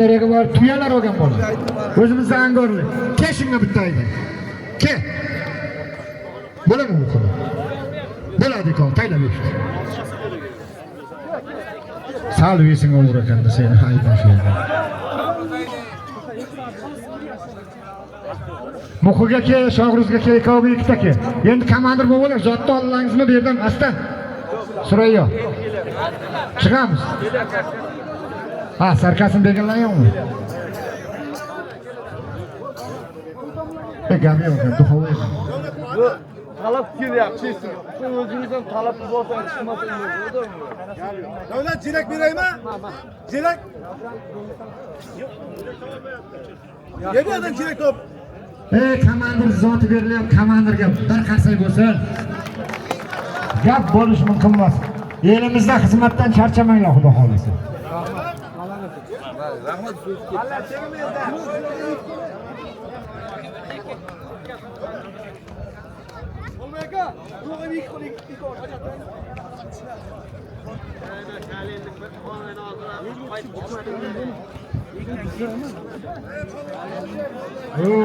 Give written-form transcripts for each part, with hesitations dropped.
Nereye var? Tuyalar olgan bo'ldi. O'zimizni angorli. Keshingga bittaydi. Ke. Bo'ladimi bu qilib? Bo'ladi-ku, taylab yurishdi. Sal yesing o'g'ir ekanda seni aytib qo'ydim. Muxuga ke, Shohruzga ke, ikkoviga ikkita ke. Endi komandir bo'lib, zotni olingizmi bu yerdan asta. Surayyo. Chiqamiz. Ha, sarkasm deganlar-yo'qmi? Gap yo'q, duxovoy. Bu talab kelyapti. Siz o'zingizdan talab bo'lsangiz chiqmasangiz bo'ladimi? Davlat jirak beraymi? Jirak. Yerdan jirak top. Komandir zoti berilyapti, komandirga bir qarsak bo'lsin. Gap bo'lish mumkin emas. Elimizda xizmatdan charchamanglar, xudo xolisa. Rahmat so'zga. Allah tegmanglar. Olmayga, to'g'ri ikki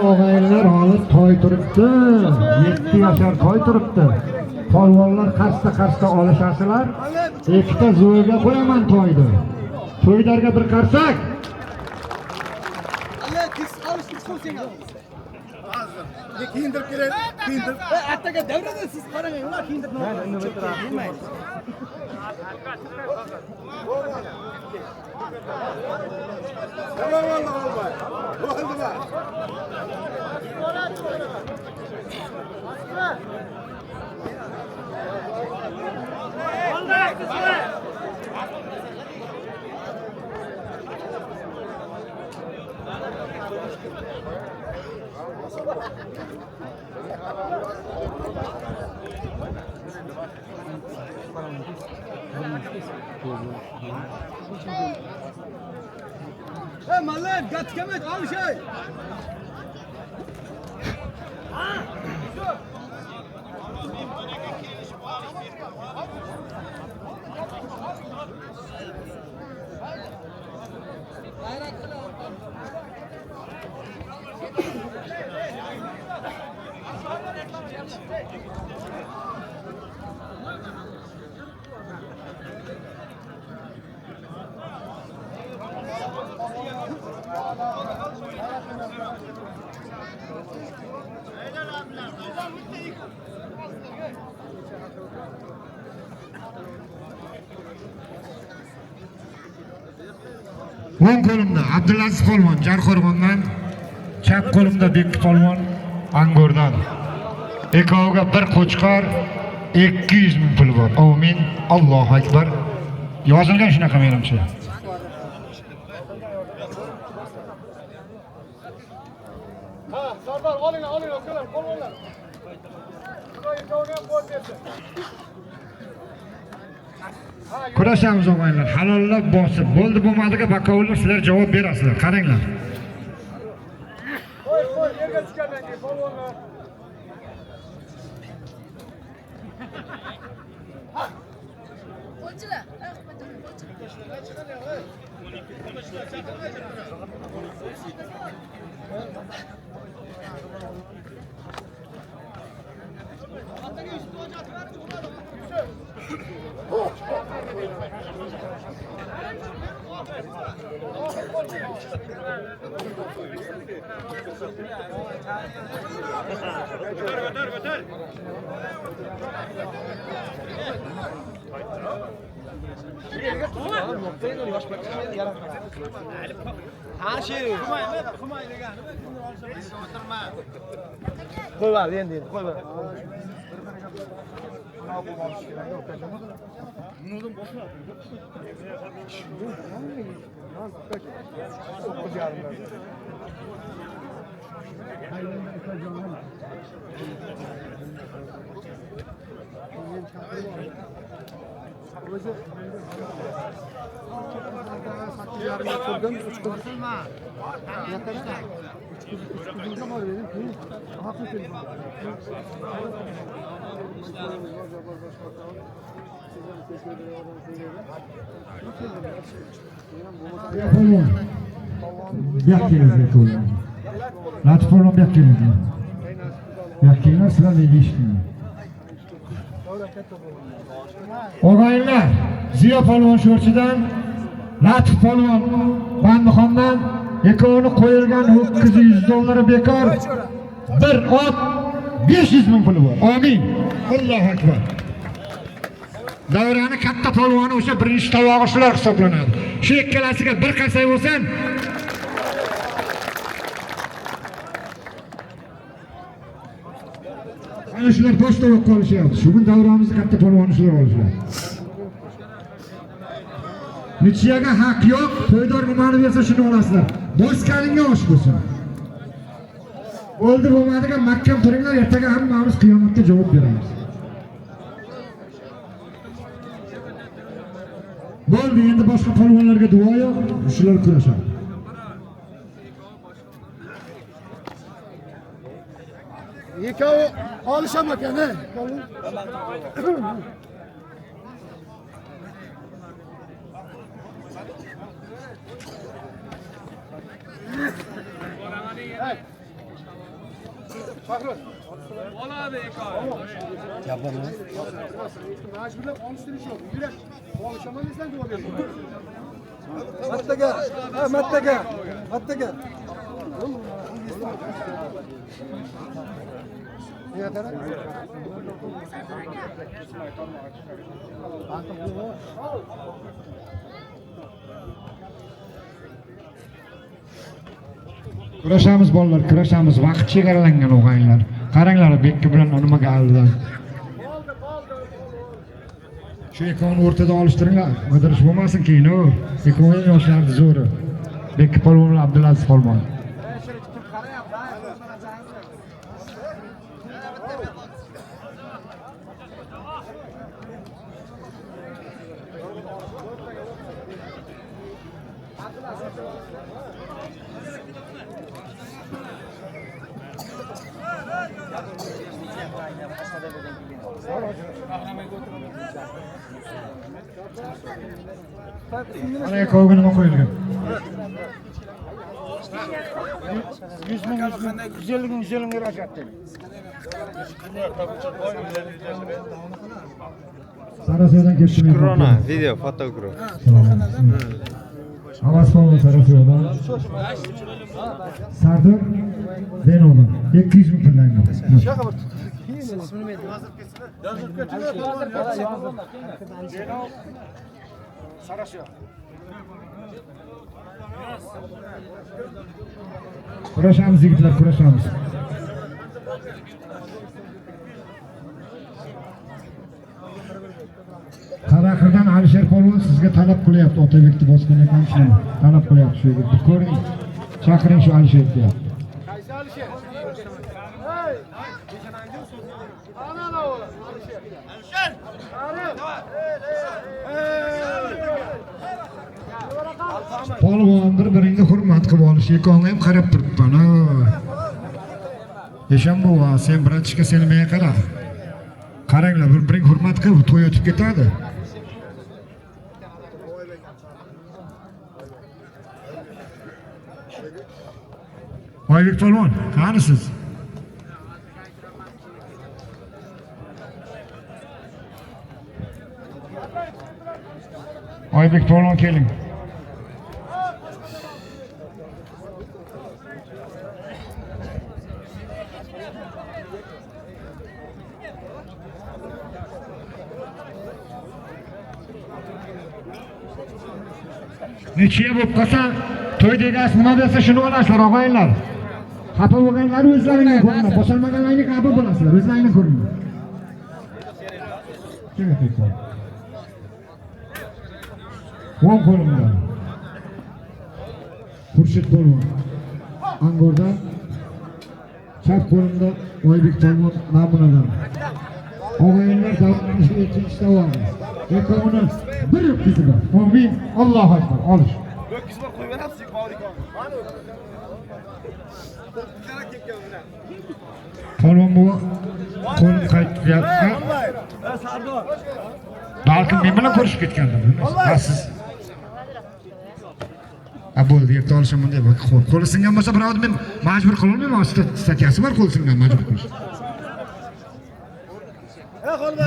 O'g'aylar hozir to'y turibdi. 7 yoshar to'y turibdi. Polvonlar qarshida olishasizlar. Ikkita zo'rga qo'yaman to'yni. To'ylarga bir qarsak. Allah tis olishni qo'ysangiz. Hozir. Kiyindirib kerak, kiyindirib. Attaga davrada siz qarang, ular kiyindirib nima Tamam vallahi olmay. Hey mallar, gatkamet al şey. O'ng qo'limda Abdulaziz polvon Jarqo'rg'ondan, chap qo'limda Bekki polvon Angordan. Ekoviga bir qo'chqor 200 ming pul bor. Amin. Allohu akbar. Yozilgan shunaqa menimcha. Ha, Sardar oling, okalar, polvonlar. Qo'ygan bo'l bersin. Kurashamiz o'g'aylar, halollab bosib, bo'ldi bo'lmadiga bakovlar sizlar javob berasizlar. Qaranglar. Qo'y, yerga tushgandan keyin polvonlar. Qo'ychilar. Her şey. Koy var, endi koy var. buyoq kelinglar ko'rlar. Latif polvon buyoq kelinglar. Buyoq kelinglar, sizlar nega eshitdinglar? Og'aylar, Ziyo polvon sho'rchidan, Latif polvon Bandixondan ekoni qo'yilgan $900 bekor. Bir ot 500 ming puli bor. Amin. Allohu akbar. Davrani katta polvoni o'sha birinchi tovog'i shular hisoblanadi. Shu ikkalasiga bir qasay bo'lsan, ana shular bosh tovoq qolishyapti. Shu kun davramizni katta polvoni shular olishlar. Nichiyaga haq yo'q, to'ydor nimani bersa shuni olasizlar. Bosganingga osh bo'lsin. O'ldi bo'lmadigan mahkam turinglar, ertaga hammamiz qiyomatga javob beramiz. Bo'ldi, endi boshqa polvonlarga duo yo'q, shular kurashadi. Ikkovi olishamoqan, he? Faxrul. Oladi ikkovi. Yapamam. Majburlab olishtirish yo'q. Yurak. Olishaman desang duo beraman. Mattaga. Ha, mattaga. Mattaga. Kurashamiz bolalar, kurashamiz. Vaqt chegaralangan o'g'aylar. Qaranglar, bekki bilan nimaga aldilar. Shu ikkovini o'rtada olishtiringlar. Qidirish bo'lmasin keyin. Ikkovi yoshlarni zo'ri. Bekki polvon bilan Abdulaziz polvon. Ana ikkoviga nima qo'yilgan? 100 ming, 150 ming rajatdi. Sarasiyodan keldim. Corona video fotograf. Havas polvon Sarasiyodan. Sardur Beno'dan 200 ming pullangan. Kurashamiz yigitlar, kurashamiz. Qaraqirdan Alisher polvon sizga talab qilyapti, Otabekni bosgan ekan shuni. Talab qilyapti shu yerga. Ko'ring, chaqiring shu Alisher deyapti. Qaysi Alisher? Hey! Ana oğlum, Alisher. Alisher! Polvon bir-biringga hurmat qilib olish, ekonga ham qarab turibman. Eshon bova, sen biratishga selmay qara. Qaranglar, bir-biring hurmat qilib, to'y o'tib ketadi. Oybek polvon, qanisiz? Oybek polvon keling. Nechiya bo'lib qolsa, to'y degasi nima desa shuni olasizlar, og'aylar. Xafa bo'lganlar o'zlaringga ko'rinadi, bosolmaganlarga xafa bo'lasizlar, o'zlaringga ko'rinadi. Kimga tekkan? O'ng qo'limda. Xurshid polvon. Angorda. Chap qo'limda Oybek polvon namunadan. Og'aylar davomlanishi ikkinchi tavog'i. Ekoni bir qizida. Amin. Allohu akbar. Olish. Ho'kizga qo'yib berasiz, Mavlikon. Mana Polvon bu qo'lim qaytyapti. Sardor. Balkim men bilan ko'rishib ketgandim. Siz bo'ldi, yerda olishim bunday qo'li singan bo'lsa, birovni men majbur qila olmayman, statyasi bor qo'li singan majbur qilish.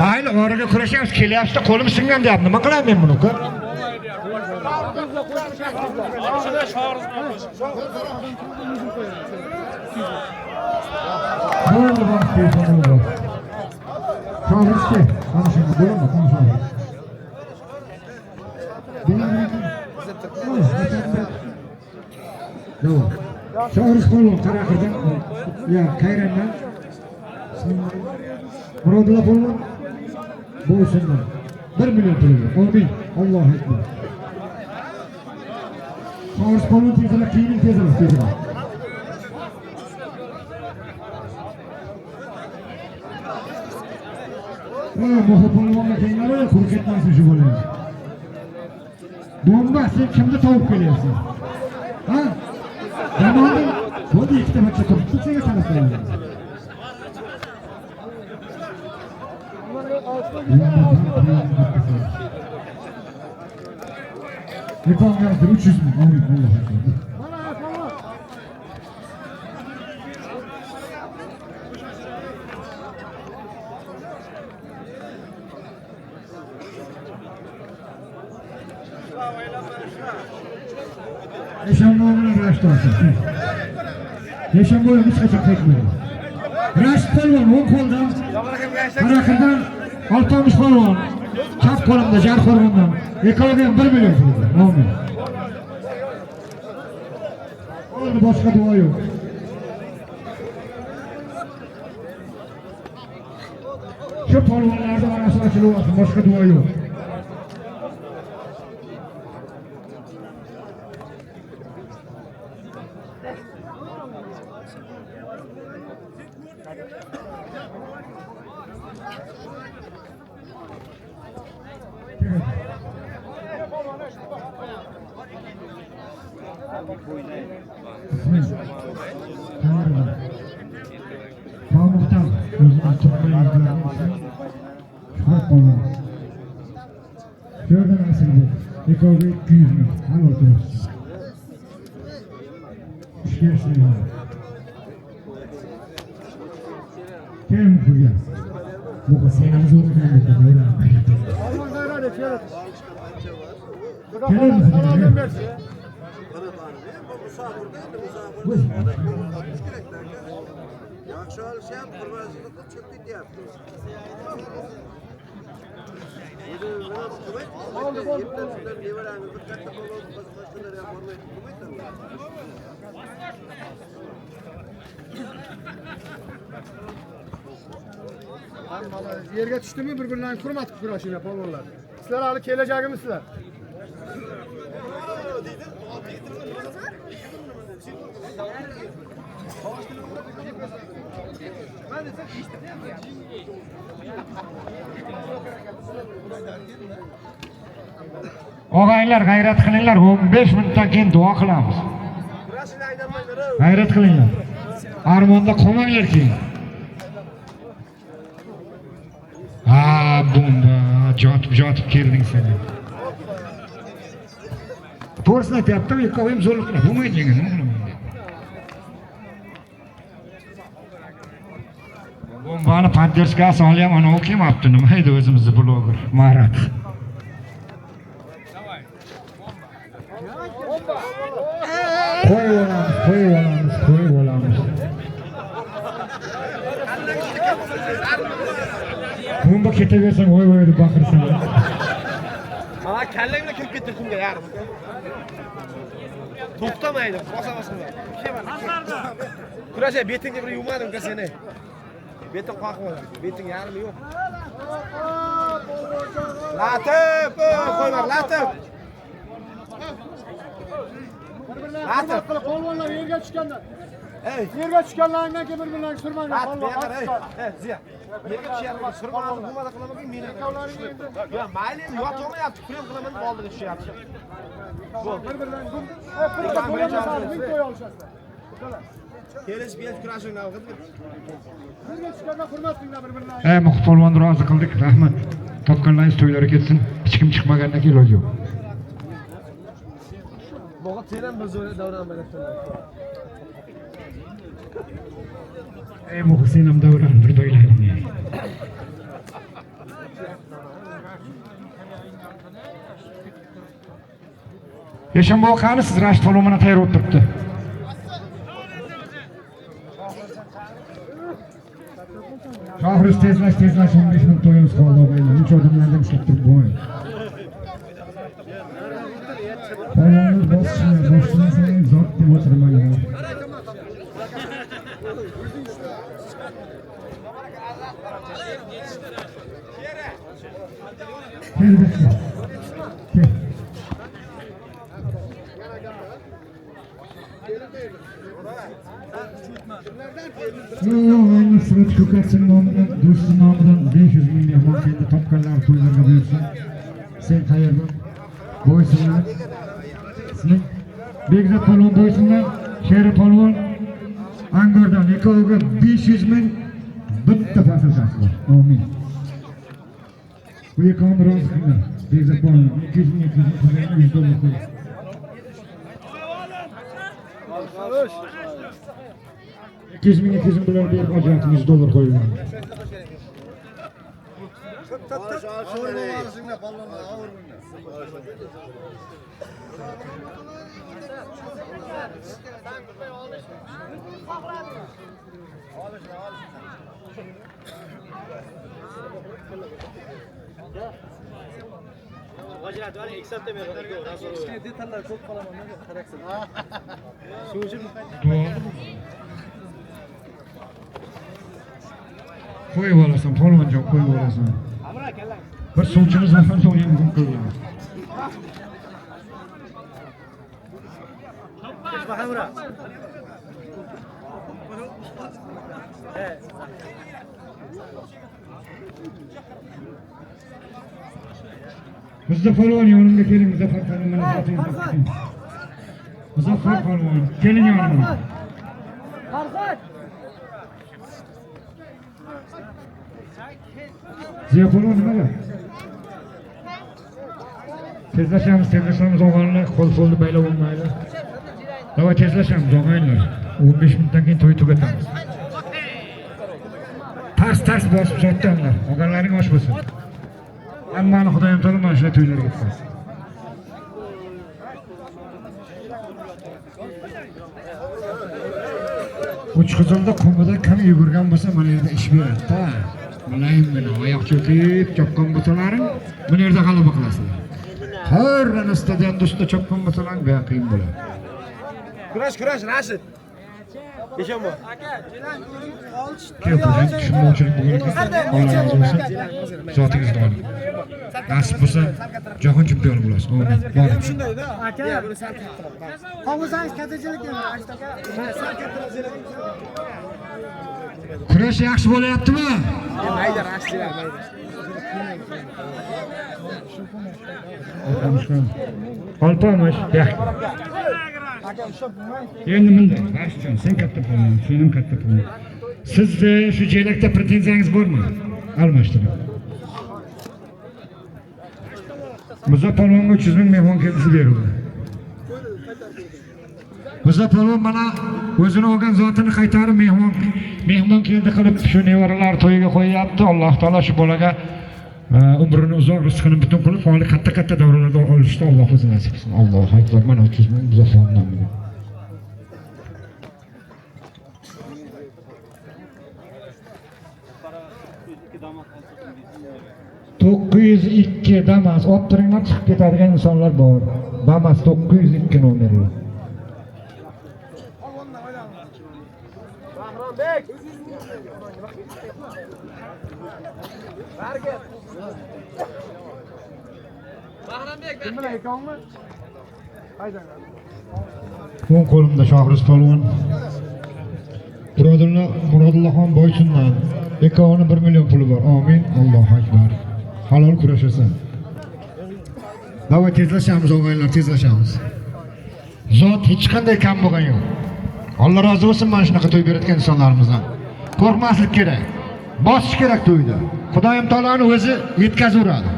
Mayli, oraga kurashamiz, kelyapti, qo'lim singan deyapti. Nima qilaman men buni? Bo'ldi, bo'ldi. Sho'rishki, ana shunday bo'ladimi? Yo'q. Sho'rish qo'lon qaraqirdan, ya, qayrandan. Murodilla qo'lon. Bo'lsinlar. 1 million pul. Amin. Allohu akbar. Sho'rish qo'lon tezroq, tezroq. Muhofazonga kelganlar quruq ketmasin shu bola. Bomba, sen kimni topib kelyapsan? Ha? Zamonda bo'ldi ikkita bacha turibdi, senga qarasam. Yetonga 300 ming, amin, Alloh akbar. Yaşamlarına raşt olsun. Yaşam boyu hiç kaçak tekmiyor. Raşt kolvan, 10 koldan, Karakır'dan 60 kolvan, çap kolumda, jar kolumdan, ekologiyen 1 milyon kurdu. Amin. Oldu, başka dua yok. Şu kolvanlarda arası açılı olsun, başka dua yok. Pamuktan özünü tutmayı izleyen şubat bana. Şuradan asıldı. Ekologi 200 bin. Al ortaya. İşkersin ya. Kim bu ya? Bu da senemiz olur mu? Alman gayret et, yarat. Gelir misin? Allah'ın versin. Yaxshi olisham, hurmatsizlik qilib cho'p ketyapti. Yettasidan nevaramiz bir katta bo'lib, boshqalar ham bormaydi, qilmaydi. Hammalar yerga tushdimi, bir-birlarini hurmat qilib kurashinglar, polvonlar. Sizlar hali kelajagimisizlar? Og'aylar, g'ayrat qilinglar, 15 minutdan keyin duo qilamiz. G'ayrat qilinglar. Armonda qolmanglar keyin. Ha, bomba, jotib kelding sen. To'g'risini aytyapti, ikkovim zo'rlik qilib bo'lmaydi endi, nima qilaman? Bombani podderskasi olyam, ana u kelmabdi, nima edi o'zimizni bloger, Marat. Qo'yib olamiz. Bomba ketaversang, voy deb baqirsan. Mana kallangni kirib ketdi kunga yarim. To'xtamaydi, bosamasinglar. Kurasha betingga bir yumadim ka seni. Beting qoqmadi. Beting yarim yo'q. Latib, qo'yma, latib. Latib qilib polvonlar yerga tushganlar. Yerga tushganlardan keyin bir-birlarini surmanglar, polvon. Ziya. Yerga tushyapti, surmani bo'lmada qilaman, meni ikkovlaring endi. Yo, mayli, yo'tolmayapti, prem qilaman, oldiga tushyapti. Bir-birlarini pulga to'lamasdan ming to'y olishasizlar. Kelishib yel kurashinglar qilib. Yerga tushganda hurmat qilinglar bir-birlarini. Muhib polvonni rozi qildik, rahmat. Topganlaringiz to'ylari ketsin. Hech kim chiqmagandan keyin iloji yo'q. Boğa sen ham biz o'ylab davron bilan. Ey bu Hüseyin'im davran bir doylarım ya. Yaşam bu kanı siz Raşit Palomana tayyor oturttu. Şahırız tezlaş 15 minut toyumuz kaldı oğayla. Üç adımlardan sıktık bu oyun. Palomuz boşuna sayın zat diye oturmayın. Gel bakayım. Gel. Aynı Sırat Kökersin namından, Dursun namından 500 bin mehman kendi topkallar toylarına buyursun. Sen hayırlı boysunlar. Sen Begzat Palon boysunlar. Şehri Palon Angor'dan ekoğuga 500 bin bitta fasıl kasılar. Amin. Bu ekoğunu razı kıllar. Begzat Palon 200 bin 100 dolar koyun. Alkış. 200 bin dolar bir acayip 100 dolar koyuyor. Sorma varsın da pallana ağır detallar çok falan karakter. Koyup olasın, polvon çok koyup olasın. Bir suvchimiz var, so'ng mumkin qilamiz. Muzaffar polvon yonimga keling, Muzaffar polvon mana zating. Muzaffar polvon, keling yonimga. Farhat. Ziya polvon nimaga? Tezlashamiz og'aylar, qo'l-qo'lni baylab olmaydi. Davay tezlashamiz og'aylar. 15 minutdan keyin to'y tugatamiz. Tars bosib sotganlar. Og'aylaring osh bo'lsin. Hammani Xudoyim taolo mana shunday to'ylarga yetkazsin. Uch-qizilda qumida kim yugurgan bo'lsa mana yerda ish beradi-da. Malayimgina oyoq cho'kib chopgan bo'lsalaring, bu yerda g'alaba qilasizlar. Har stadionda ustida chopgan bo'lsalaring, bu qiyin bo'ladi. Kurash Rashid. Eshanbo. Kelib tushunmovchilik bo'lgan ekan. Alloh razı olsun. Zotingizni oling. Nasib bo'lsa, jahon chempioni bo'lasiz. Amin. Boring. Shundayda. Aka. Hovuzangiz kattachilik endi. Kurash yaxshi bo'layaptimi? Mayda Rashidlar, mayda. Olpamish, yaxshi. Endi bunday, Rashidjon, sen katta bo'lma, sen ham katta bo'lma. Sizni shu jelakda pretenziyangiz bormi? Almashtiring. Muzaffalonga 300 ming mehmon kelgisi berildi. Muzaffalon mana o'zini olgan zotini qaytarib mehmon keldi qilib shu nevaralar to'yiga qo'yapti. Alloh taolo shu bolaga umrini uzoq, rizqini butun qilib, hali katta davralarda olishni Alloh o'zi nasib qilsin. Allohu akbar. Mana 300 ming Muzaffalondan bilan. ...902 Damas, o'ttiringlar chiqib ketadigan insonlar bor. Damas 902 nomeri. Bahrombek. Barga. Bahrombek, kim bilan ekanmi? Hayda. O'ng qo'limda Shohriz polvon. Murodullohxon Boysundan. Ekoni 1 million puli bor. Amin. Allohu akbar. Halol kurashasan. Davay tezlashamiz og'aylar, tezlashamiz. Zot hech qanday kam bo'lgan yo'q. Alloh rozi bo'lsin mana shunaqa to'y berayotgan insonlarimizdan. Qo'rqmaslik kerak. Bosish kerak to'yda. Xudoyim taoloni o'zi yetkazaveradi.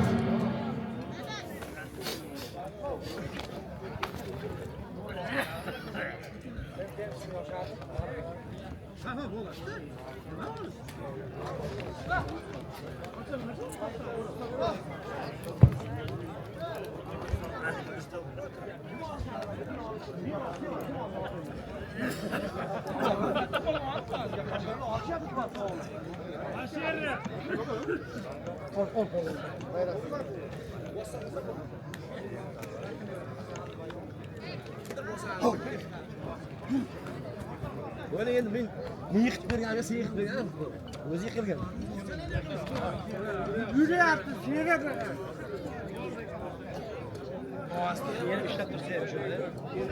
Böyle endi men yıkıp berganimga sen yıkıp bergan. O'zi yiqilgan. Yürüyapti, seyret. Yana ishlab tursa ham shunda.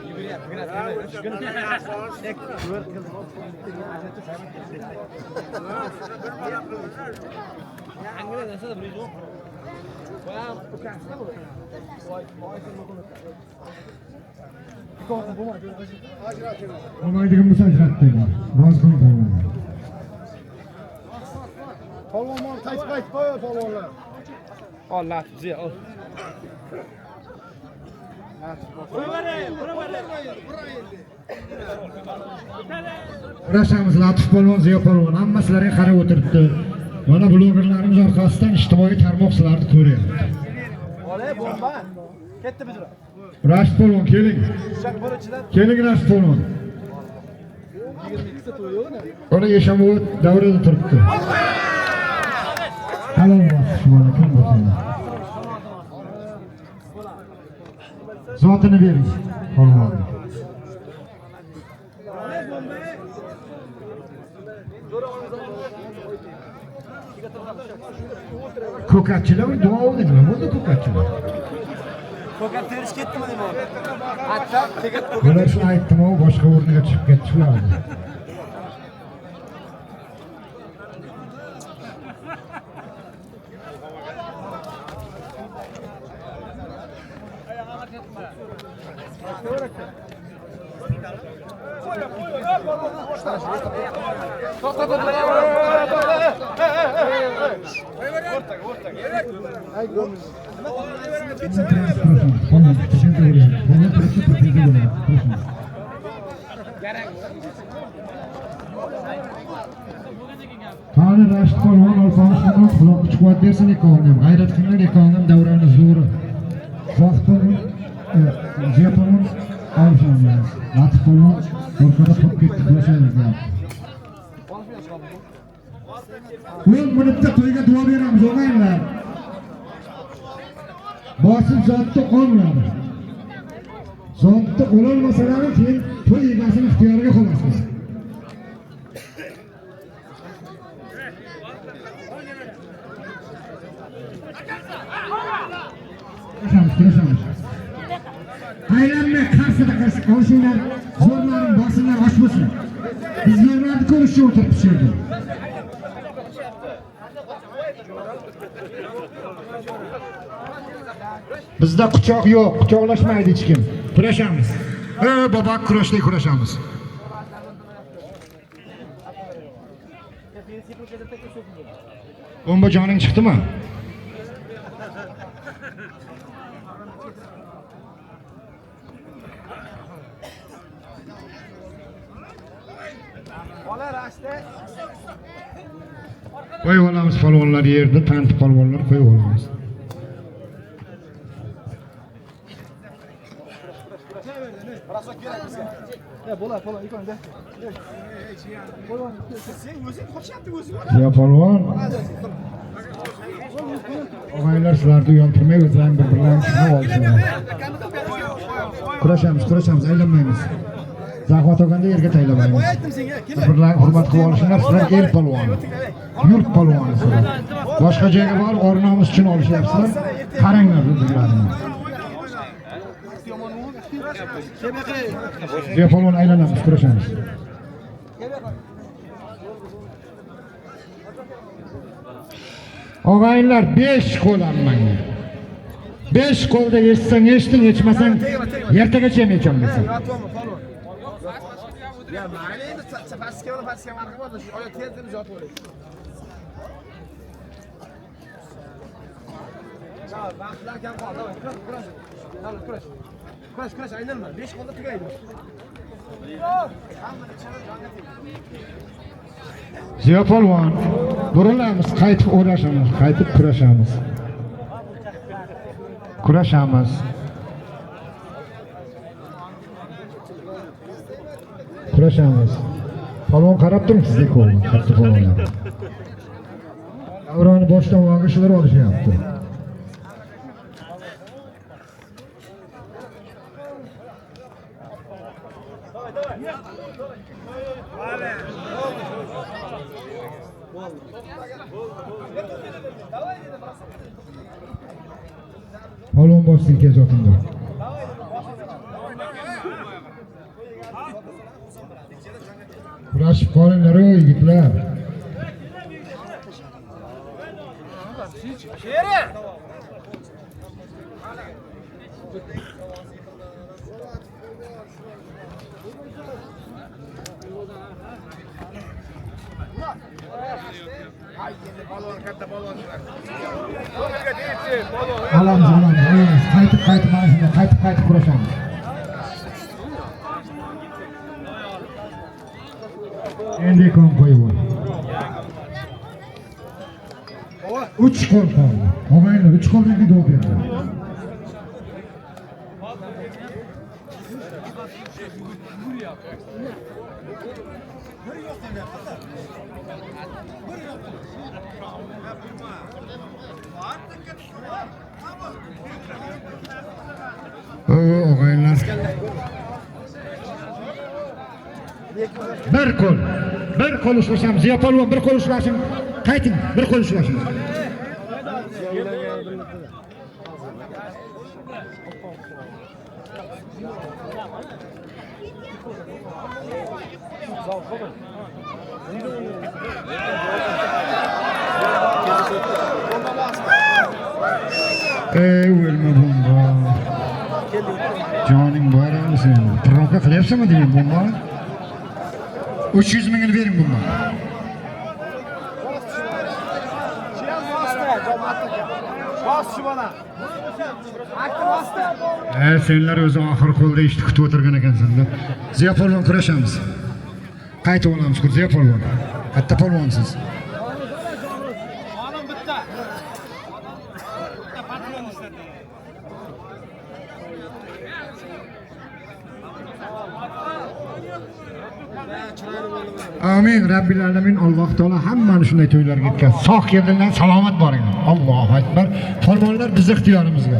Yuguryapti, yuguryapti. Ek ko'r qildi. Angla narsa bir yo'q. Voy, ukasida bu. Voy, Olmaydigan bo'lsa ajratmayman. Rozi qilib qo'yaman. Polvon qayt qo'y polvonlar. Allah, bize al. Kurashamiz Latif polvon, Ziyo polvon hammasilariga qarab o'tiribdi. Mana blogerlarimiz orqasidan ijtimoiy tarmoq sizlarni ko'ryapti. Olay bomba. Ketdi bizlar. Rashid polvon keling. Ushak birichidan Keling Rashid polvon. 22 ta to'y yo'qmi? Ona yashamoq davrida turibdi. Halol bosish bola kim bo'lsa. Zotini bering polvon. Ko'katchilar duo nima bo'ldi ko'katchilar? Ko'kat terish ketdimi deyman. Hatta tegat Bular shu aytdim, boshqa o'rniga chiqib ketdilar. Qani Rashid polvon Olqo'shimdan quloq chiqib bersin ekonim. G'ayrat qilgan ekonim davrani zo'ri. Zohid polvon, Ziyo polvon olishamiz. Latif polvon orqada qolib ketdi qo'shaylik. 10 minutda to'yga duo beramiz o'g'aylar. Bosim zotda qolmadi. Zotda qololmasalar keyin to'y egasini ixtiyoriga qo'yasiz. Kurashamiz. Aylanma, qarsida olishinglar, zo'rlaring, bosimlar osh bo'lsin. Biz yerlarni ko'rishga o'tirib yerda. Bizda quchoq yo'q, quchoqlashmaydi hech kim. Kurashamiz. Bobak kurashda kurashamiz. Bomba joning chiqdimi? Ola rashda. Qo'yib olamiz polvonlar yerda, tanti polvonlar qo'yib olamiz. Ziyo polvon. Og'aylar sizlarni uyaltirmay o'zlaring bir-birlarini tushunib olishinglar. Kurashamiz, aylanmaymiz. Zahvat olganda yerga taylamaymiz. Bir-birlarini hurmat qilib olishinglar, sizlar el polvoni. Yurt polvoni sizlar. Boshqa joyga borib or-nomus uchun olishyapsizlar. Qaranglar bir-birlarini. Ziyo polvon aylanamiz, kurashamiz. Og'aylar 5 qo'l ammangga. 5 qo'lda yechsang eshting, yechmasang ertagacha ham yecholmaysan. Ya mayli endi pastga marqa bor, shu oyoq tezini jot bo'laydi. Sağ vaqtlar kam qoldi. Kurash. Kurash, aylanma. 5 qo'lda tugaydi. Ziyo polvon, burilamiz, qaytib o'rashamiz, qaytib kurashamiz. Kurashamiz. Kurashamiz. Polvon qarab turibsiz ikkovini, katta polvonlar. Davroni boshdan og'ishlar olishyapti. Polvon boshsin kezotinda. Kurashib qolinglar ey yigitlar. Olamiz. Qaytib mana shunda qaytib kurashamiz. Endi kon qo'yib qo'y. 3 qo'l qoldi. Og'aylar 3 qo'lga do'q berdi. Og'aylar. Bir qo'l ushlashamiz. Ziyo polvon bir qo'l ushlashin. Qayting, bir qo'l ushlashin. O'lma bomba. Joning bor sen. Provoka qilyapsanmi deyman bomba? 300 mingni bering bomba. Senlar o'zi oxir qo'lda ishni kutib o'tirgan ekansan-da. Ziyo polvon kurashamiz. Qaytib olamiz, Ziyo polvon. Katta polvonsiz. Amin. Rabbil alamin. Alloh taolo hammani shunday to'ylarga yetkazsin. Sog' keldilar, salomat boringlar. Allohu akbar. Polvonlar biz ixtiyorimizga.